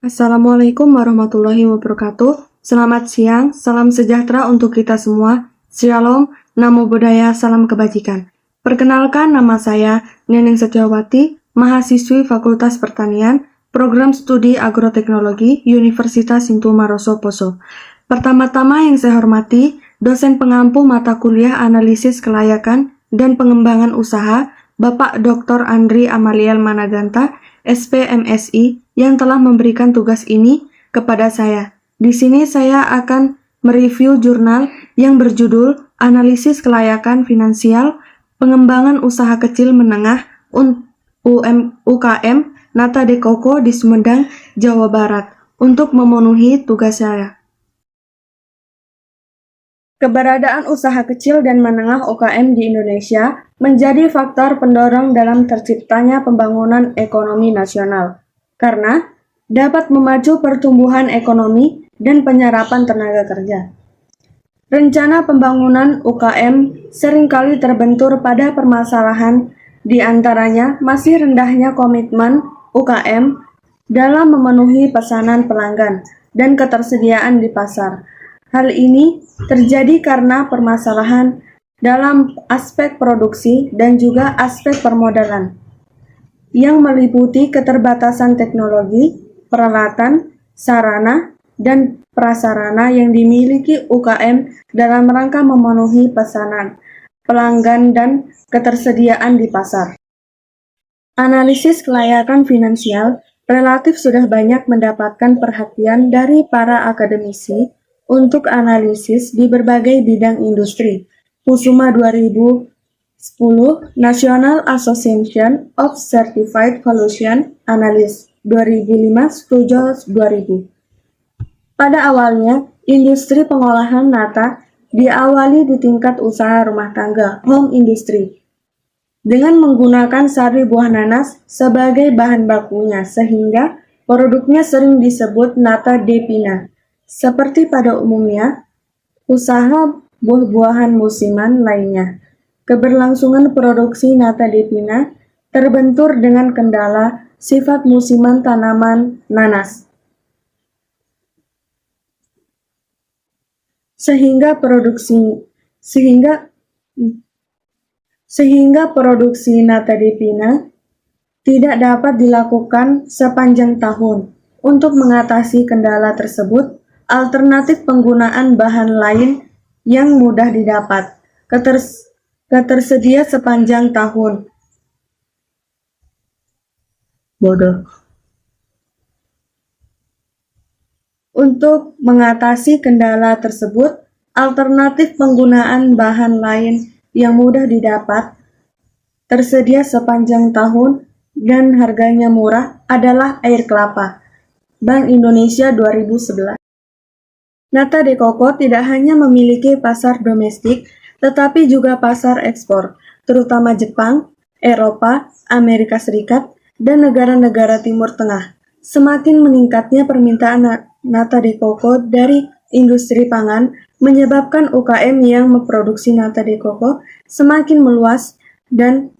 Assalamualaikum warahmatullahi wabarakatuh. Selamat siang, salam sejahtera untuk kita semua. Shalom, namo buddhaya, salam kebajikan. Perkenalkan, nama saya Neneng Setiawati, mahasiswi Fakultas Pertanian, Program Studi Agroteknologi, Universitas Sintu Maroso Poso. Pertama-tama yang saya hormati, dosen pengampu mata kuliah Analisis Kelayakan dan Pengembangan Usaha, Bapak Dr. Andri Amaliel Managanta, SPMSI, yang telah memberikan tugas ini kepada saya. Di sini saya akan mereview jurnal yang berjudul Analisis Kelayakan Finansial Pengembangan Usaha Kecil Menengah UKM Nata de Coco di Sumedang, Jawa Barat untuk memenuhi tugas saya. Keberadaan usaha kecil dan menengah UKM di Indonesia menjadi faktor pendorong dalam terciptanya pembangunan ekonomi nasional, karena dapat memacu pertumbuhan ekonomi dan penyerapan tenaga kerja. Rencana pembangunan UKM seringkali terbentur pada permasalahan, di antaranya masih rendahnya komitmen UKM dalam memenuhi pesanan pelanggan dan ketersediaan di pasar. Hal ini terjadi karena permasalahan dalam aspek produksi dan juga aspek permodalan, yang meliputi keterbatasan teknologi, peralatan, sarana, dan prasarana yang dimiliki UKM dalam rangka memenuhi pesanan pelanggan dan ketersediaan di pasar. Analisis kelayakan finansial relatif sudah banyak mendapatkan perhatian dari para akademisi untuk analisis di berbagai bidang industri. Kusuma 2010, National Association of Certified Valuation Analysts 2005, Studios 2000. Pada awalnya, industri pengolahan nata diawali di tingkat usaha rumah tangga, home industry, dengan menggunakan sari buah nanas sebagai bahan bakunya, sehingga produknya sering disebut nata de pina. Seperti pada umumnya, usaha buah-buahan musiman lainnya, keberlangsungan produksi nata de pina terbentur dengan kendala sifat musiman tanaman nanas, sehingga produksi nata de pina tidak dapat dilakukan sepanjang tahun. Untuk mengatasi kendala tersebut, alternatif penggunaan bahan lain yang mudah didapat, ketersedia sepanjang tahun. Untuk mengatasi kendala tersebut, alternatif penggunaan bahan lain yang mudah didapat, tersedia sepanjang tahun, dan harganya murah adalah air kelapa. Bank Indonesia 2011. Nata de Coco tidak hanya memiliki pasar domestik, tetapi juga pasar ekspor, terutama Jepang, Eropa, Amerika Serikat, dan negara-negara Timur Tengah. Semakin meningkatnya permintaan nata de coco dari industri pangan menyebabkan UKM yang memproduksi nata de coco semakin meluas dan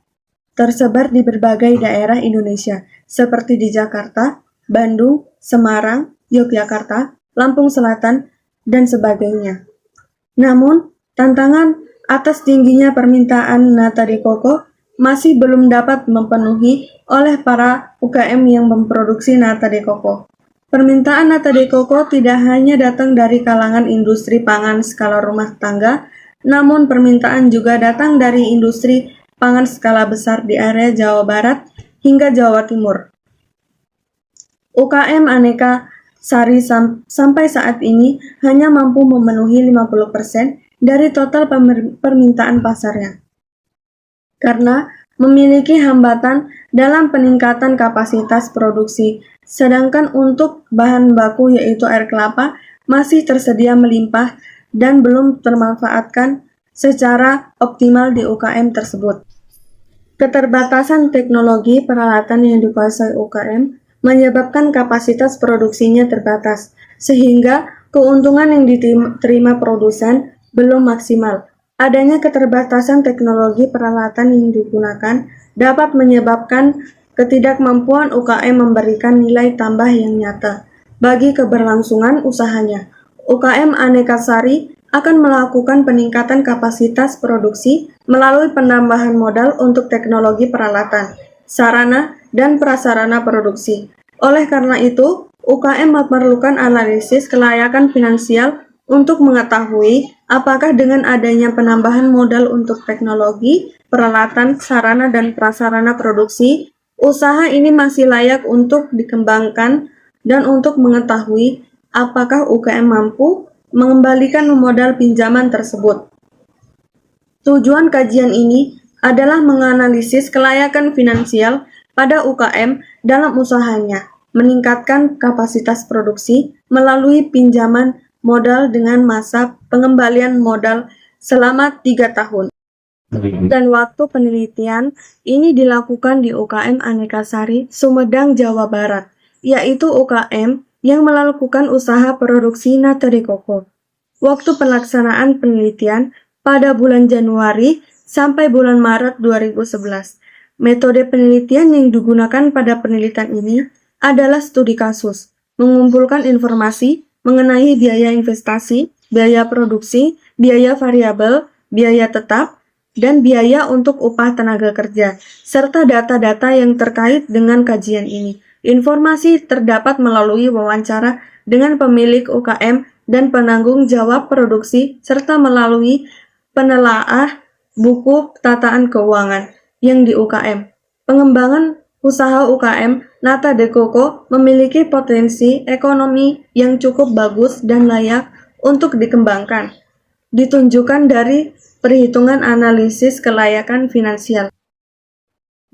tersebar di berbagai daerah Indonesia, seperti di Jakarta, Bandung, Semarang, Yogyakarta, Lampung Selatan, dan sebagainya. Namun, tantangan atas tingginya permintaan nata de coco masih belum dapat memenuhi oleh para UKM yang memproduksi nata de coco. Permintaan nata de coco tidak hanya datang dari kalangan industri pangan skala rumah tangga, namun permintaan juga datang dari industri pangan skala besar di area Jawa Barat hingga Jawa Timur. UKM aneka sari sampai saat ini hanya mampu memenuhi 50% dari total permintaan pasarnya, karena memiliki hambatan dalam peningkatan kapasitas produksi, sedangkan untuk bahan baku yaitu air kelapa masih tersedia melimpah dan belum termanfaatkan secara optimal di UKM tersebut. Keterbatasan teknologi peralatan yang dikuasai UKM menyebabkan kapasitas produksinya terbatas, sehingga keuntungan yang diterima produsen belum maksimal. Adanya keterbatasan teknologi peralatan yang digunakan dapat menyebabkan ketidakmampuan UKM memberikan nilai tambah yang nyata. bagi keberlangsungan usahanya. UKM Aneka Sari akan melakukan peningkatan kapasitas produksi melalui penambahan modal untuk teknologi peralatan, sarana, dan prasarana produksi. Oleh karena itu, UKM memerlukan analisis kelayakan finansial untuk mengetahui apakah dengan adanya penambahan modal untuk teknologi, peralatan, sarana, dan prasarana produksi, usaha ini masih layak untuk dikembangkan dan untuk mengetahui apakah UKM mampu mengembalikan modal pinjaman tersebut. Tujuan kajian ini adalah menganalisis kelayakan finansial pada UKM dalam usahanya, meningkatkan kapasitas produksi melalui pinjaman modal dengan masa pengembalian modal selama 3 tahun. Dan waktu penelitian ini dilakukan di UKM Aneka Sari, Sumedang, Jawa Barat, yaitu UKM yang melakukan usaha produksi nata de coco. Waktu pelaksanaan penelitian pada bulan Januari sampai bulan Maret 2011. Metode penelitian yang digunakan pada penelitian ini adalah studi kasus, mengumpulkan informasi mengenai biaya investasi, biaya produksi, biaya variabel, biaya tetap, dan biaya untuk upah tenaga kerja, serta data-data yang terkait dengan kajian ini. Informasi terdapat melalui wawancara dengan pemilik UKM dan penanggung jawab produksi, serta melalui penelaah buku tataan keuangan yang di UKM. Pengembangan usaha UKM Nata de Coco memiliki potensi ekonomi yang cukup bagus dan layak untuk dikembangkan, ditunjukkan dari perhitungan analisis kelayakan finansial.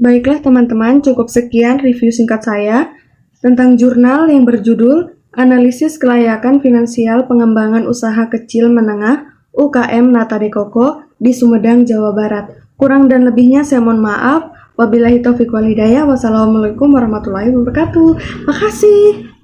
Baiklah teman-teman, cukup sekian review singkat saya tentang jurnal yang berjudul Analisis Kelayakan Finansial Pengembangan Usaha Kecil Menengah UKM Nata de Coco di Sumedang, Jawa Barat. Kurang dan lebihnya saya mohon maaf. Wabillahi taufiq wal hidayah. Wassalamualaikum warahmatullahi wabarakatuh. Makasih.